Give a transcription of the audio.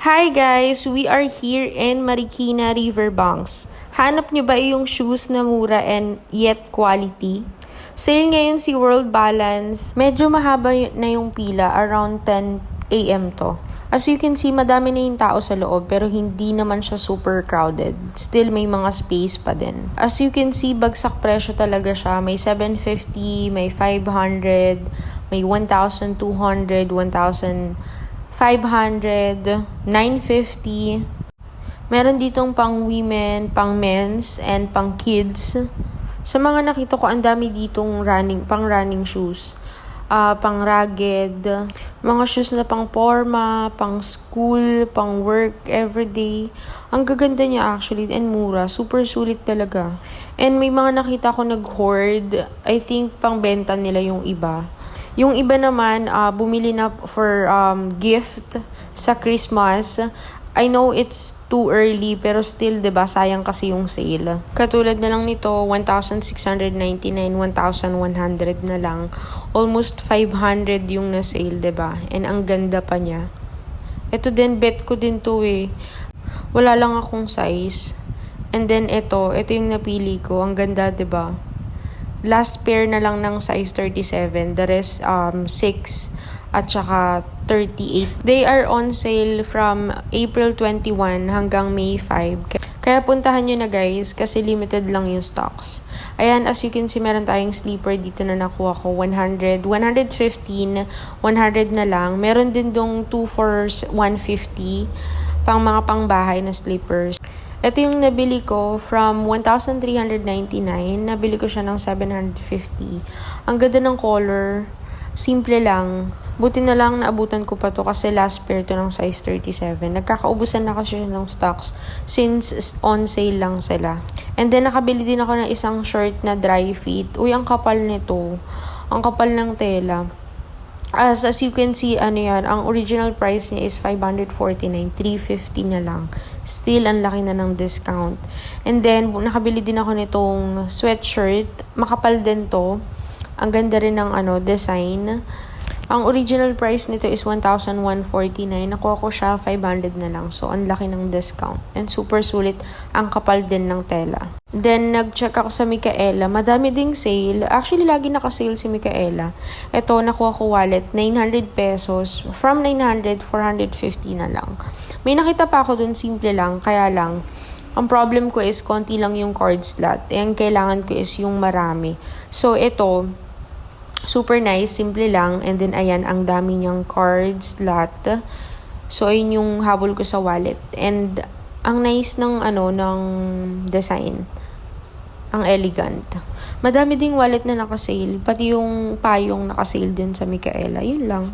Hi guys! We are here in Marikina Riverbanks. Hanap nyo ba yung shoes na mura and yet quality? Sale ngayon si World Balance. Medyo mahaba na yung pila, around 10 a.m. to. As you can see, madami na yung tao sa loob pero hindi naman siya super crowded. Still may mga space pa din. As you can see, bagsak presyo talaga siya. May 750, may 500, may 1,200, 1,500, 950. Meron ditong pang women, pang men's, and pang kids. Sa mga nakita ko, ang dami ditong pang running shoes. Pang ragged, mga shoes na pang forma, pang school, pang work, everyday. Ang gaganda niya actually and mura. Super sulit talaga. And may mga nakita ko nag-hoard. I think pang benta nila yung iba. Yung iba naman, bumili na for gift sa Christmas. I know it's too early, pero still, 'di ba, sayang kasi yung sale. Katulad na lang nito, 1,699, 1,100 na lang. Almost 500 yung na-sale, 'di ba? And ang ganda pa niya. Ito din, bet ko din to eh. Wala lang akong size. And then ito yung napili ko. Ang ganda, 'di ba? Last pair na lang ng size 37. The rest, 6 at saka 38. They are on sale from April 21 hanggang May 5. Kaya puntahan nyo na guys kasi limited lang yung stocks. Ayan, as you can see, meron tayong sleeper dito na nakuha ko. 100, 115, 100 na lang. Meron din dong 2 for 150 pang mga pangbahay na sleepers. Ito yung nabili ko from 1,399. Nabili ko siya ng 750. Ang ganda ng color. Simple lang. Buti na lang naabutan ko pa to kasi last pair to ng size 37. Nagkakaubusan na kasi ng stocks since on sale lang sila. And then nakabili din ako ng isang shirt na dry fit. Uy, ang kapal nito. Ang kapal ng tela. As you can see, ang original price niya is 549, 350 na lang. Still, ang laki na ng discount. And then, nakabili din ako nitong sweatshirt. Makapal din to. Ang ganda rin ng design. Ang original price nito is 1,149. Nakuha ko siya 500 na lang. So, ang laki ng discount. And super sulit. Ang kapal din ng tela. Then, nag-check ako sa Micaela. Madami ding sale. Actually, lagi naka-sale si Micaela. Ito, nakuha ko wallet. 900 pesos. From 900, 450 na lang. May nakita pa ako dun. Simple lang. Kaya lang, ang problem ko is konti lang yung card slot. Ang kailangan ko is yung marami. So, ito, super nice, simple lang. And then, ayan, ang dami niyang card slot. So, ayun yung habol ko sa wallet. And, ang nice ng, ng design. Ang elegant. Madami ding wallet na nakasale. Pati yung payong nakasale din sa Micaela. Yun lang.